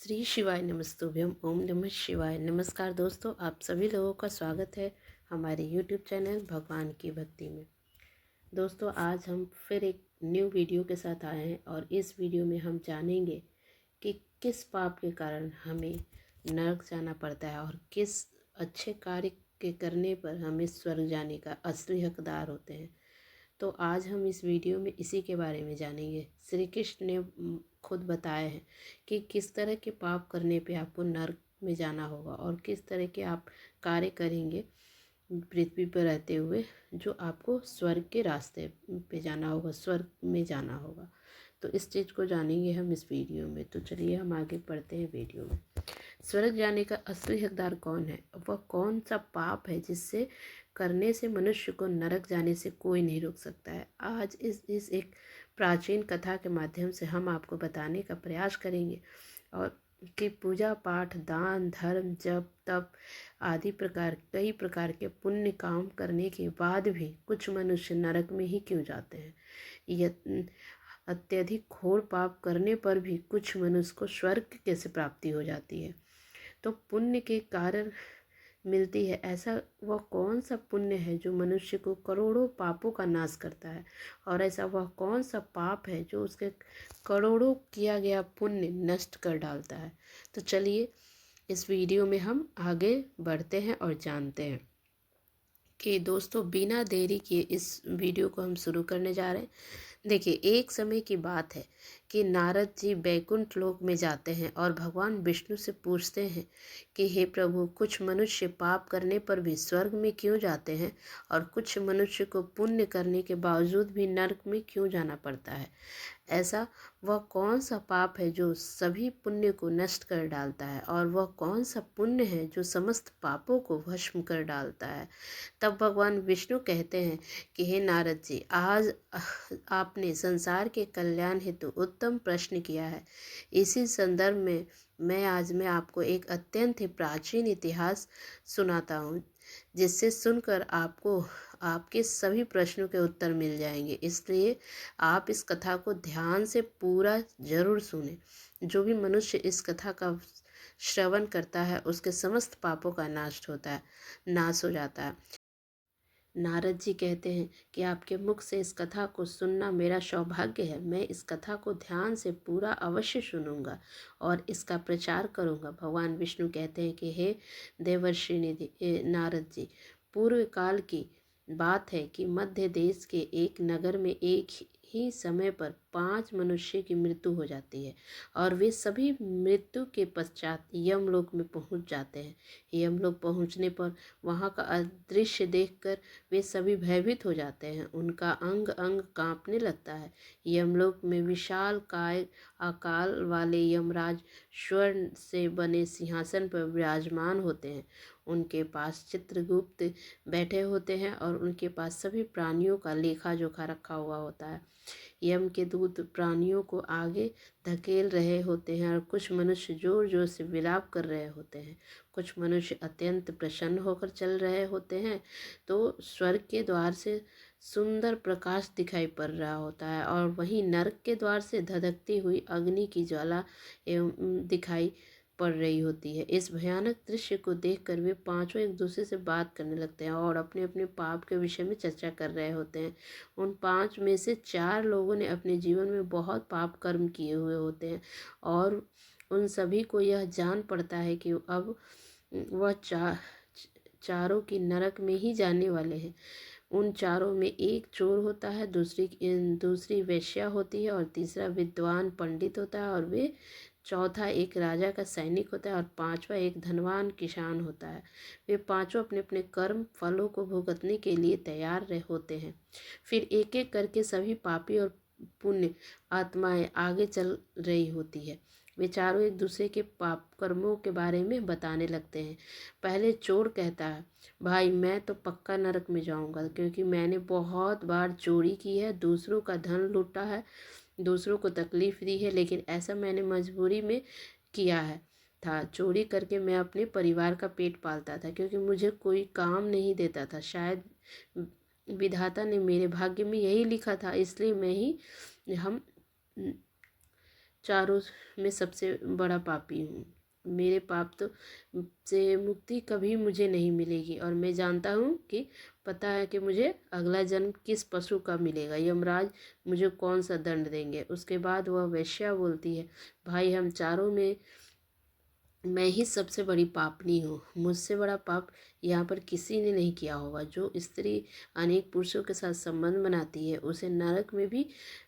श्री शिवाय नमस्तुभ्यम ओम नमः शिवाय। नमस्कार दोस्तों, आप सभी लोगों का स्वागत है हमारे यूट्यूब चैनल भगवान की भक्ति में। दोस्तों, आज हम फिर एक न्यू वीडियो के साथ आए हैं और इस वीडियो में हम जानेंगे कि किस पाप के कारण हमें नरक जाना पड़ता है और किस अच्छे कार्य के करने पर हमें स्वर्ग जाने का असली हकदार होते हैं। तो आज हम इस वीडियो में इसी के बारे में जानेंगे। श्री कृष्ण ने खुद बताया है कि किस तरह के पाप करने पे आपको नरक में जाना होगा और किस तरह के आप कार्य करेंगे पृथ्वी पर रहते हुए जो आपको स्वर्ग के रास्ते पे जाना होगा, स्वर्ग में जाना होगा। तो इस चीज़ को जानेंगे हम इस वीडियो में। तो चलिए हम आगे बढ़ते हैं वीडियो में। स्वर्ग जाने का असली हकदार कौन है? वह कौन सा पाप है जिससे करने से मनुष्य को नरक जाने से कोई नहीं रोक सकता है? आज इस एक प्राचीन कथा के माध्यम से हम आपको बताने का प्रयास करेंगे और कि पूजा पाठ, दान, धर्म, जप, तप आदि कई प्रकार के पुण्य काम करने के बाद भी कुछ मनुष्य नरक में ही क्यों जाते हैं? यह अत्यधिक घोर पाप करने पर भी कुछ मनुष्य को स्वर्ग की कैसे प्राप्ति हो जाती है? तो पुण्य के कारण मिलती है, ऐसा वह कौन सा पुण्य है जो मनुष्य को करोड़ों पापों का नाश करता है? और ऐसा वह कौन सा पाप है जो उसके करोड़ों किया गया पुण्य नष्ट कर डालता है? तो चलिए इस वीडियो में हम आगे बढ़ते हैं और जानते हैं कि दोस्तों बिना देरी किए इस वीडियो को हम शुरू करने जा रहे हैं। देखिए, एक समय की बात है कि नारद जी बैकुंठ लोक में जाते हैं और भगवान विष्णु से पूछते हैं कि हे प्रभु, कुछ मनुष्य पाप करने पर भी स्वर्ग में क्यों जाते हैं और कुछ मनुष्य को पुण्य करने के बावजूद भी नरक में क्यों जाना पड़ता है? ऐसा वह कौन सा पाप है जो सभी पुण्य को नष्ट कर डालता है और वह कौन सा पुण्य है जो समस्त पापों को भस्म कर डालता है? तब भगवान विष्णु कहते हैं कि हे नारद जी, आज आपने संसार के कल्याण हेतु उत्तम प्रश्न किया है। इसी संदर्भ में मैं आपको एक अत्यंत ही प्राचीन इतिहास सुनाता हूँ, जिससे सुनकर आपको आपके सभी प्रश्नों के उत्तर मिल जाएंगे। इसलिए आप इस कथा को ध्यान से पूरा जरूर सुने। जो भी मनुष्य इस कथा का श्रवण करता है उसके समस्त पापों का नाश हो जाता है। नारद जी कहते हैं कि आपके मुख से इस कथा को सुनना मेरा सौभाग्य है। मैं इस कथा को ध्यान से पूरा अवश्य सुनूंगा और इसका प्रचार करूंगा। भगवान विष्णु कहते हैं कि हे देवर्षि निधि नारद जी, पूर्व काल की बात है कि मध्य देश के एक नगर में एक ही समय पर 5 मनुष्य की मृत्यु हो जाती है और वे सभी मृत्यु के पश्चात यमलोक में पहुंच जाते हैं। यमलोक पहुंचने पर वहां का अदृश्य देखकर वे सभी भयभीत हो जाते हैं। उनका अंग अंग कांपने लगता है। यमलोक में विशाल काय आकार वाले यमराज स्वर्ण से बने सिंहासन पर विराजमान होते हैं। उनके पास चित्रगुप्त बैठे होते हैं और उनके पास सभी प्राणियों का लेखा जोखा रखा हुआ होता है। यम के दूत प्राणियों को आगे धकेल रहे होते हैं और कुछ मनुष्य जोर जोर से विलाप कर रहे होते हैं। कुछ मनुष्य अत्यंत प्रसन्न होकर चल रहे होते हैं। तो स्वर्ग के द्वार से सुंदर प्रकाश दिखाई पड़ रहा होता है और वहीं नरक के द्वार से धधकती हुई अग्नि की ज्वाला एवं दिखाई पड़ रही होती है। इस भयानक दृश्य को देखकर वे पांचों एक दूसरे से बात करने लगते हैं और अपने अपने पाप के विषय में चर्चा कर रहे होते हैं। उन 5 में से 4 लोगों ने अपने जीवन में बहुत पाप कर्म किए हुए होते हैं और उन सभी को यह जान पड़ता है कि अब वह चारों की नरक में ही जाने वाले हैं। उन चारों में एक चोर होता है, दूसरी वेश्या होती है और तीसरा विद्वान पंडित होता है और वे चौथा एक राजा का सैनिक होता है और पांचवा एक धनवान किसान होता है। वे पांचों अपने अपने कर्म फलों को भुगतने के लिए तैयार होते हैं। फिर एक एक करके सभी पापी और पुण्य आत्माएं आगे चल रही होती है। वे चारों एक दूसरे के पाप कर्मों के बारे में बताने लगते हैं। पहले चोर कहता है, भाई मैं तो पक्का नरक में जाऊंगा क्योंकि मैंने बहुत बार चोरी की है, दूसरों का धन लूटा है, दूसरों को तकलीफ दी है, लेकिन ऐसा मैंने मजबूरी में किया है था। चोरी करके मैं अपने परिवार का पेट पालता था क्योंकि मुझे कोई काम नहीं देता था। शायद विधाता ने मेरे भाग्य में यही लिखा था, इसलिए मैं ही हम चारों में सबसे बड़ा पापी हूँ। मेरे पाप तो से मुक्ति कभी मुझे नहीं मिलेगी, और मैं जानता हूँ कि पता है कि मुझे अगला जन्म किस पशु का मिलेगा। यमराज मुझे कौन सा दंड देंगे। उसके बाद वह वेश्या बोलती है, भाई हम चारों में मैं ही सबसे बड़ी पापनी हूँ। मुझसे बड़ा पाप यहाँ पर किसी ने नहीं किया होगा। जो स्त्री अनेक पुरुषों के साथ संबंध बनाती है उसे नरक में भी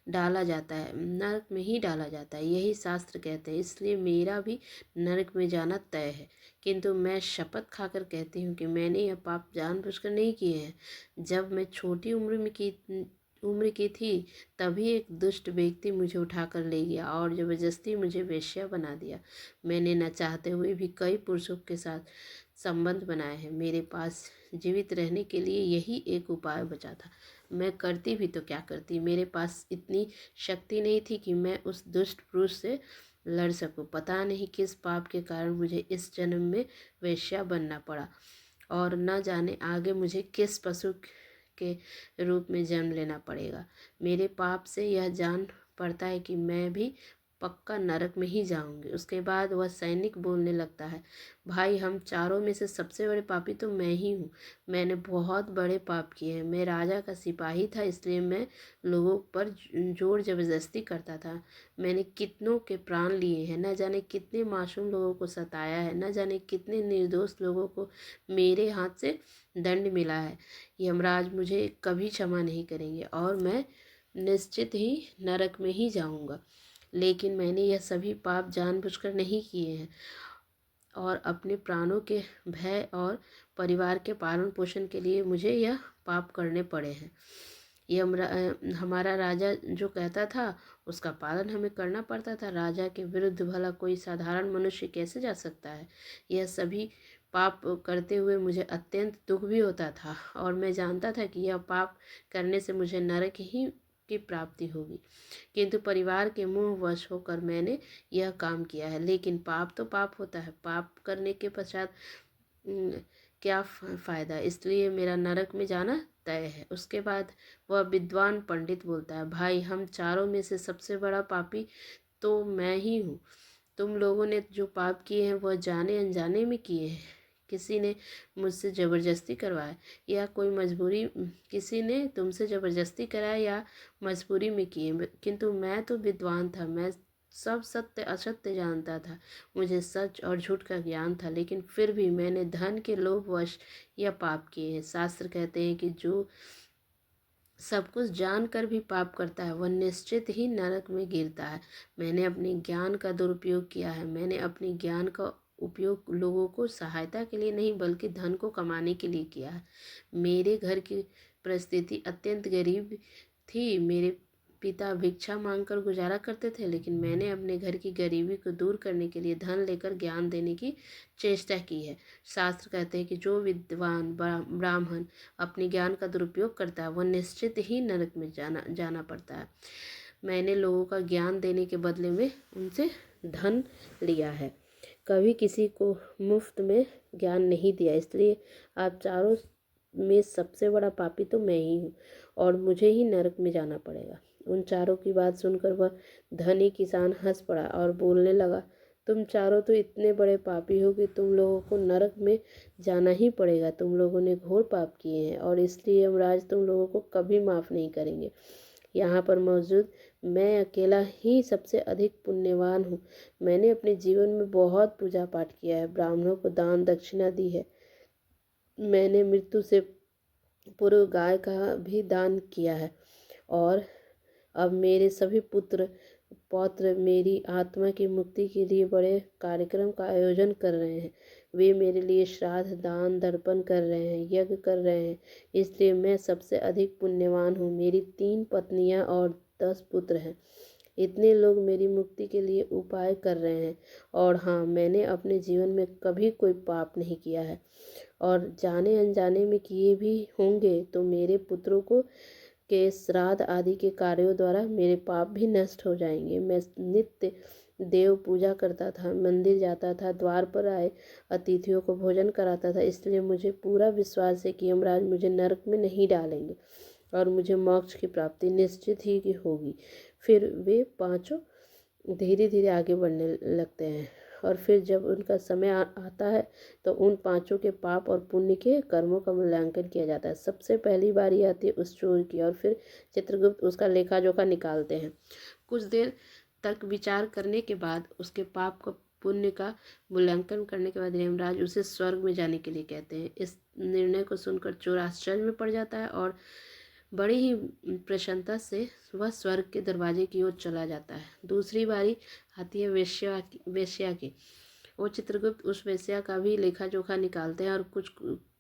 डाला जाता है, नरक में ही डाला जाता है, यही शास्त्र कहते हैं। इसलिए मेरा भी नरक में जाना तय है। किंतु मैं शपथ खाकर कहती हूँ कि मैंने यह पाप जानबूझकर नहीं किए हैं। जब मैं छोटी उम्र की थी तभी एक दुष्ट व्यक्ति मुझे उठाकर ले गया और ज़बरदस्ती मुझे वेश्या बना दिया। मैंने न चाहते हुए भी कई पुरुषों के साथ संबंध बनाए हैं। मेरे पास जीवित रहने के लिए यही एक उपाय बचा था। मैं करती भी तो क्या करती। मेरे पास इतनी शक्ति नहीं थी कि मैं उस दुष्ट पुरुष से लड़ सकूं। पता नहीं किस पाप के कारण मुझे इस जन्म में वेश्या बनना पड़ा, और न जाने आगे मुझे किस पशु के रूप में जन्म लेना पड़ेगा। मेरे पाप से यह जान पड़ता है कि मैं भी पक्का नरक में ही जाऊंगी। उसके बाद वह सैनिक बोलने लगता है, भाई हम चारों में से सबसे बड़े पापी तो मैं ही हूँ। मैंने बहुत बड़े पाप किए हैं। मैं राजा का सिपाही था, इसलिए मैं लोगों पर जोर जबरदस्ती करता था। मैंने कितनों के प्राण लिए हैं, न जाने कितने मासूम लोगों को सताया है, न जाने कितने निर्दोष लोगों को मेरे हाथ से दंड मिला है। यमराज मुझे कभी क्षमा नहीं करेंगे और मैं निश्चित ही नरक में ही जाऊंगा। लेकिन मैंने यह सभी पाप जानबूझकर नहीं किए हैं, और अपने प्राणों के भय और परिवार के पालन पोषण के लिए मुझे यह पाप करने पड़े हैं। हमारा राजा जो कहता था उसका पालन हमें करना पड़ता था। राजा के विरुद्ध भला कोई साधारण मनुष्य कैसे जा सकता है। यह सभी पाप करते हुए मुझे अत्यंत दुख भी होता था, और मैं जानता था कि यह पाप करने से मुझे नरक ही की प्राप्ति होगी। किंतु परिवार के मोहवश होकर मैंने यह काम किया है। लेकिन पाप तो पाप होता है, पाप करने के पश्चात क्या फ़ायदा। इसलिए मेरा नरक में जाना तय है। उसके बाद वह विद्वान पंडित बोलता है, भाई हम चारों में से सबसे बड़ा पापी तो मैं ही हूँ। तुम लोगों ने जो पाप किए हैं वह जाने अनजाने में किए हैं। किसी ने मुझसे ज़बरदस्ती करवाया या कोई मजबूरी, किसी ने तुमसे ज़बरदस्ती कराया या मजबूरी में किए। किंतु मैं तो विद्वान था, मैं सब सत्य असत्य जानता था। मुझे सच और झूठ का ज्ञान था, लेकिन फिर भी मैंने धन के लोभवश यह पाप किए हैं। शास्त्र कहते हैं कि जो सब कुछ जानकर भी पाप करता है वह निश्चित ही नरक में गिरता है। मैंने अपने ज्ञान का दुरुपयोग किया है। मैंने अपने ज्ञान का उपयोग लोगों को सहायता के लिए नहीं बल्कि धन को कमाने के लिए किया है। मेरे घर की परिस्थिति अत्यंत गरीब थी। मेरे पिता भिक्षा मांगकर गुजारा करते थे, लेकिन मैंने अपने घर की गरीबी को दूर करने के लिए धन लेकर ज्ञान देने की चेष्टा की है। शास्त्र कहते हैं कि जो विद्वान ब्राह्मण अपने ज्ञान का दुरुपयोग करता है वह निश्चित ही नरक में जाना पड़ता है। मैंने लोगों का ज्ञान देने के बदले में उनसे धन लिया है, कभी किसी को मुफ्त में ज्ञान नहीं दिया। इसलिए आप चारों में सबसे बड़ा पापी तो मैं ही हूँ, और मुझे ही नरक में जाना पड़ेगा। उन चारों की बात सुनकर वह धनी किसान हंस पड़ा और बोलने लगा, तुम चारों तो इतने बड़े पापी हो कि तुम लोगों को नरक में जाना ही पड़ेगा। तुम लोगों ने घोर पाप किए हैं, और इसलिए यमराज तुम लोगों को कभी माफ़ नहीं करेंगे। यहाँ पर मौजूद मैं अकेला ही सबसे अधिक पुण्यवान हूँ। मैंने अपने जीवन में बहुत पूजा पाठ किया है, ब्राह्मणों को दान दक्षिणा दी है। मैंने मृत्यु से पूर्व गाय का भी दान किया है, और अब मेरे सभी पुत्र पौत्र मेरी आत्मा की मुक्ति के लिए बड़े कार्यक्रम का आयोजन कर रहे हैं। वे मेरे लिए श्राद्ध दान दर्पण कर रहे हैं, यज्ञ कर रहे हैं। इसलिए मैं सबसे अधिक पुण्यवान हूँ। मेरी 3 पत्नियाँ और 10 पुत्र हैं। इतने लोग मेरी मुक्ति के लिए उपाय कर रहे हैं। और हाँ, मैंने अपने जीवन में कभी कोई पाप नहीं किया है, और जाने अनजाने में किए भी होंगे तो मेरे पुत्रों को के श्राद्ध आदि के कार्यों द्वारा मेरे पाप भी नष्ट हो जाएंगे। मैं नित्य देव पूजा करता था, मंदिर जाता था, द्वार पर आए अतिथियों को भोजन कराता था। इसलिए मुझे पूरा विश्वास है कि यमराज मुझे नरक में नहीं डालेंगे, और मुझे मोक्ष की प्राप्ति निश्चित ही की होगी। फिर वे पांचों धीरे धीरे आगे बढ़ने लगते हैं। और फिर जब उनका समय आता है तो उन पांचों के पाप और पुण्य के कर्मों का मूल्यांकन किया जाता है। सबसे पहली बारी आती है उस चोर की, और फिर चित्रगुप्त उसका लेखा जोखा निकालते हैं। कुछ देर तक विचार करने के बाद उसके पाप का पुण्य का मूल्यांकन करने के बाद यमराज उसे स्वर्ग में जाने के लिए कहते हैं। इस निर्णय को सुनकर चोर आश्चर्य में पड़ जाता है और बड़ी ही प्रसन्नता से वह स्वर्ग के दरवाजे की ओर चला जाता है। दूसरी बारी आती है वेश्या की। वो चित्रगुप्त उस वेश्या का भी लेखा जोखा निकालते हैं और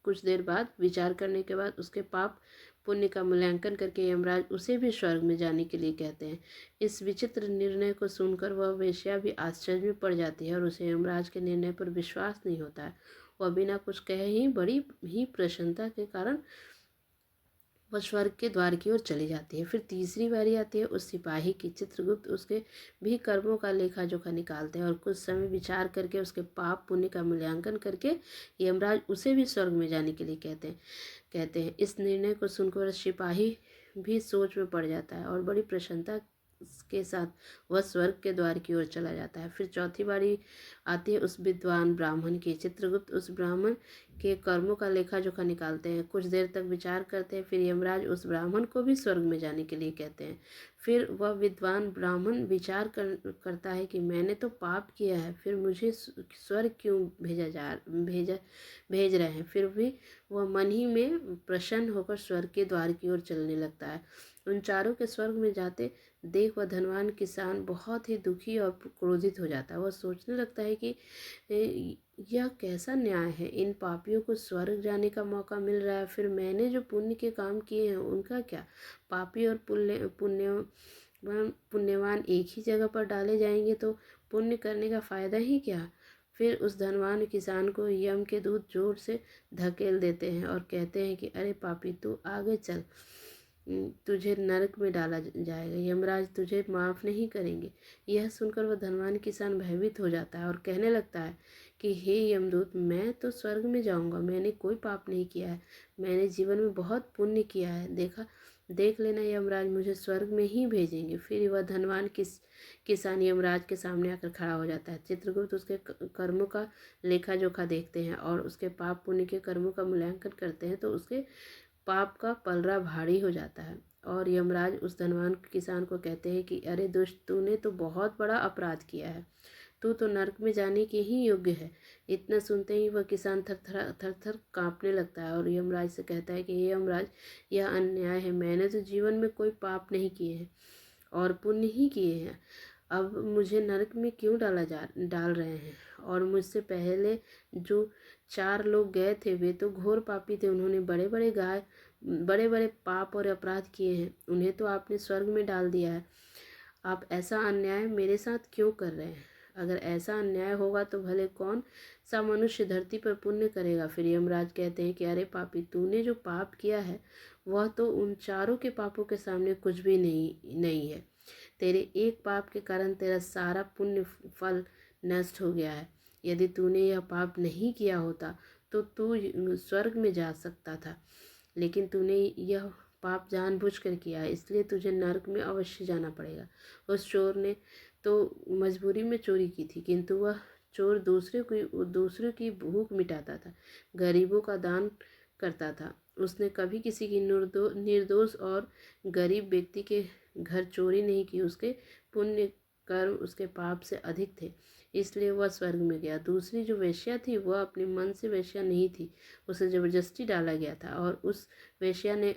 कुछ देर बाद विचार करने के बाद उसके पाप पुण्य का मूल्यांकन करके यमराज उसे भी स्वर्ग में जाने के लिए कहते हैं। इस विचित्र निर्णय को सुनकर वह वेश्या भी आश्चर्य में पड़ जाती है और उसे यमराज के निर्णय पर विश्वास नहीं होता है। वह बिना कुछ कहे ही बड़ी ही प्रसन्नता के कारण वह स्वर्ग के द्वार की ओर चली जाती है। फिर तीसरी बारी आती है उस सिपाही की। चित्रगुप्त उसके भी कर्मों का लेखा जोखा निकालते हैं और कुछ समय विचार करके उसके पाप पुण्य का मूल्यांकन करके यमराज उसे भी स्वर्ग में जाने के लिए कहते हैं। इस निर्णय को सुनकर सिपाही भी सोच में पड़ जाता है और बड़ी प्रसन्नता के साथ वह स्वर्ग के द्वार की ओर चला जाता है। फिर चौथी बारी आती है उस विद्वान ब्राह्मण की। चित्रगुप्त उस ब्राह्मण के कर्मों का लेखा जोखा निकालते हैं, कुछ देर तक विचार करते हैं। फिर यमराज उस ब्राह्मण को भी स्वर्ग में जाने के लिए कहते हैं। फिर वह विद्वान ब्राह्मण विचार करता है कि मैंने तो पाप किया है, फिर मुझे स्वर्ग क्यों भेज रहे हैं। फिर भी वह मन ही में प्रसन्न होकर स्वर्ग के द्वार की ओर चलने लगता है। उन चारों के स्वर्ग में जाते देख वह धनवान किसान बहुत ही दुखी और क्रोधित हो जाता है। वह सोचने लगता है कि यह कैसा न्याय है, इन पापियों को स्वर्ग जाने का मौका मिल रहा है, फिर मैंने जो पुण्य के काम किए हैं उनका क्या। पापी और पुण्यवान एक ही जगह पर डाले जाएंगे तो पुण्य करने का फायदा ही क्या। फिर उस धनवान किसान को यम के दूत जोर से धकेल देते हैं और कहते हैं कि अरे पापी, तू आगे चल, तुझे नरक में डाला जाएगा, यमराज तुझे माफ़ नहीं करेंगे। यह सुनकर वह धनवान किसान भयभीत हो जाता है और कहने लगता है कि हे यमदूत, मैं तो स्वर्ग में जाऊंगा, मैंने कोई पाप नहीं किया है, मैंने जीवन में बहुत पुण्य किया है, देख लेना यमराज मुझे स्वर्ग में ही भेजेंगे। फिर वह धनवान किसान यमराज के सामने आकर खड़ा हो जाता है। चित्रगुप्त उसके कर्मों का लेखा जोखा देखते हैं और उसके पाप पुण्य के कर्मों का मूल्यांकन करते हैं तो उसके पाप का पलड़ा भारी हो जाता है। और यमराज उस धनवान किसान को कहते हैं कि अरे दुष्ट, तूने तो बहुत बड़ा अपराध किया है, तू तो नरक में जाने के ही योग्य है। इतना सुनते ही वह किसान थर थर कांपने लगता है और यमराज से कहता है कि हे यमराज, यह अन्याय है, मैंने तो जीवन में कोई पाप नहीं किए हैं और पुण्य ही किए हैं, अब मुझे नरक में क्यों डाल रहे हैं। और मुझसे पहले जो 4 लोग गए थे वे तो घोर पापी थे, उन्होंने बड़े बड़े पाप और अपराध किए हैं, उन्हें तो आपने स्वर्ग में डाल दिया है। आप ऐसा अन्याय मेरे साथ क्यों कर रहे हैं। अगर ऐसा अन्याय होगा तो भले कौन सा मनुष्य धरती पर पुण्य करेगा। फिर यमराज कहते हैं कि अरे पापी, तूने जो पाप किया है वह तो उन चारों के पापों के सामने कुछ भी नहीं है। तेरे एक पाप के कारण तेरा सारा पुण्य फल नष्ट हो गया है। यदि तूने यह पाप नहीं किया होता तो तू स्वर्ग में जा सकता था, लेकिन तूने यह पाप जानबूझकर किया है, इसलिए तुझे नरक में अवश्य जाना पड़ेगा। उस चोर ने तो मजबूरी में चोरी की थी, किंतु वह चोर दूसरों की भूख मिटाता था, गरीबों का दान करता था। उसने कभी किसी की निर्दोष और गरीब व्यक्ति के घर चोरी नहीं की। उसके पुण्य कर्म उसके पाप से अधिक थे, इसलिए वह स्वर्ग में गया। दूसरी जो वेश्या थी वह अपने मन से वेश्या नहीं थी, उसे जबरदस्ती डाला गया था और उस वेश्या ने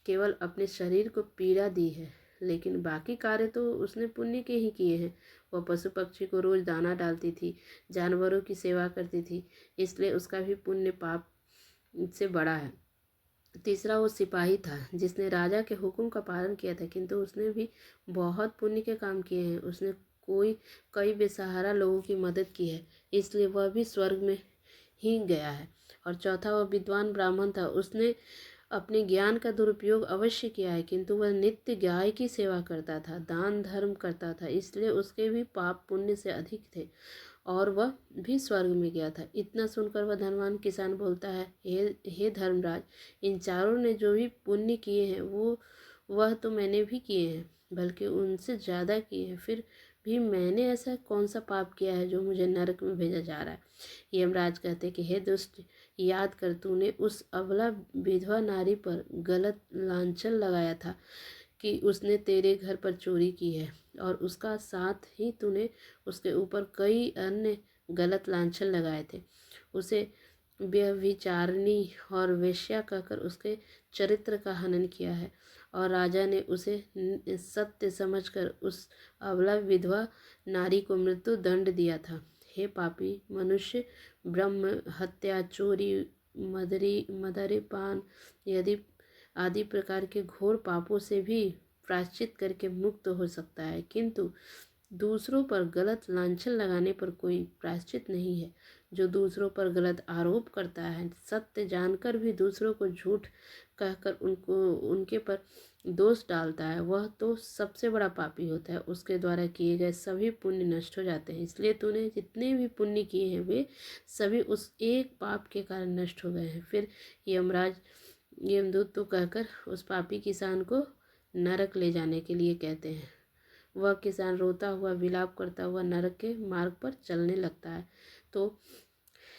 केवल अपने शरीर को पीड़ा दी है, लेकिन बाकी कार्य तो उसने पुण्य के ही किए हैं। वह पशु पक्षी को रोज दाना डालती थी, जानवरों की सेवा करती थी, इसलिए उसका भी पुण्य पाप से बड़ा है। तीसरा वो सिपाही था जिसने राजा के हुक्म का पालन किया था, किंतु उसने भी बहुत पुण्य के काम किए हैं। उसने कई बेसहारा लोगों की मदद की है, इसलिए वह भी स्वर्ग में ही गया है। और चौथा वह विद्वान ब्राह्मण था। उसने अपने ज्ञान का दुरुपयोग अवश्य किया है, किंतु वह नित्य गाय की सेवा करता था, दान धर्म करता था, इसलिए उसके भी पाप पुण्य से अधिक थे और वह भी स्वर्ग में गया था। इतना सुनकर वह धनवान किसान बोलता है, हे धर्मराज, इन चारों ने जो भी पुण्य किए हैं वह तो मैंने भी किए हैं, बल्कि उनसे ज़्यादा किए हैं। फिर भी मैंने ऐसा कौन सा पाप किया है जो मुझे नरक में भेजा जा रहा है। यमराज कहते कि हे दुष्ट, याद कर, तूने उस अबला विधवा नारी पर गलत लांछन लगाया था कि उसने तेरे घर पर चोरी की है, और उसका साथ ही तूने उसके ऊपर कई अन्य गलत लांछन लगाए थे। उसे व्यभिचारिणी और वेश्या कहकर उसके चरित्र का हनन किया है, और राजा ने उसे सत्य समझकर उस अबला विधवा नारी को मृत्यु दंड दिया था। हे पापी मनुष्य, ब्रह्म हत्या, चोरी, मदरीपान यदि आदि प्रकार के घोर पापों से भी प्रायश्चित करके मुक्त हो सकता है, किंतु दूसरों पर गलत लांछन लगाने पर कोई प्रायश्चित नहीं है। जो दूसरों पर गलत आरोप करता है, सत्य जानकर भी दूसरों को झूठ कहकर उनके पर दोष डालता है, वह तो सबसे बड़ा पापी होता है। उसके द्वारा किए गए सभी पुण्य नष्ट हो जाते हैं। इसलिए तूने जितने भी पुण्य किए हैं वे सभी उस एक पाप के कारण नष्ट हो गए हैं। फिर यमराज यमदूत तो कहकर उस पापी किसान को नरक ले जाने के लिए कहते हैं। वह किसान रोता हुआ विलाप करता हुआ नरक के मार्ग पर चलने लगता है। तो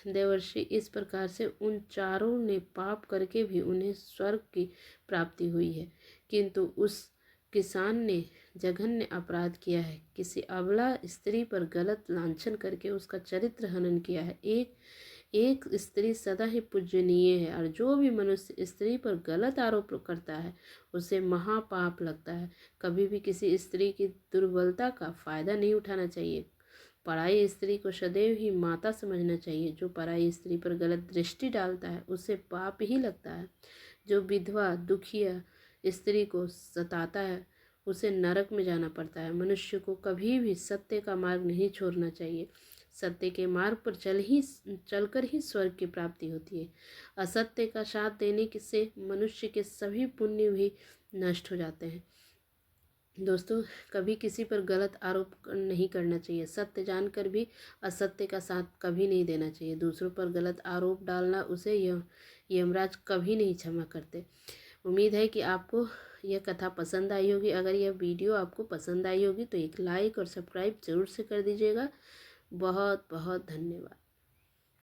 देवर्षि, इस प्रकार से उन चारों ने पाप करके भी उन्हें स्वर्ग की प्राप्ति हुई है, किंतु उस किसान ने जघन्य अपराध किया है। किसी अबला स्त्री पर गलत लांछन करके उसका चरित्र हनन किया है। एक स्त्री सदा ही पूजनीय है, और जो भी मनुष्य स्त्री पर गलत आरोप करता है उसे महापाप लगता है। कभी भी किसी स्त्री की दुर्बलता का फायदा नहीं उठाना चाहिए। पराई स्त्री को सदैव ही माता समझना चाहिए। जो पराई स्त्री पर गलत दृष्टि डालता है उसे पाप ही लगता है। जो विधवा दुखिया स्त्री को सताता है उसे नरक में जाना पड़ता है। मनुष्य को कभी भी सत्य का मार्ग नहीं छोड़ना चाहिए। सत्य के मार्ग पर चलकर ही स्वर्ग की प्राप्ति होती है। असत्य का साथ देने से मनुष्य के सभी पुण्य भी नष्ट हो जाते हैं। दोस्तों, कभी किसी पर गलत आरोप नहीं करना चाहिए। सत्य जानकर भी असत्य का साथ कभी नहीं देना चाहिए। दूसरों पर गलत आरोप डालना उसे यमराज कभी नहीं क्षमा करते। उम्मीद है कि आपको यह कथा पसंद आई होगी। अगर यह वीडियो आपको पसंद आई होगी तो एक लाइक और सब्सक्राइब जरूर से कर दीजिएगा। बहुत बहुत धन्यवाद।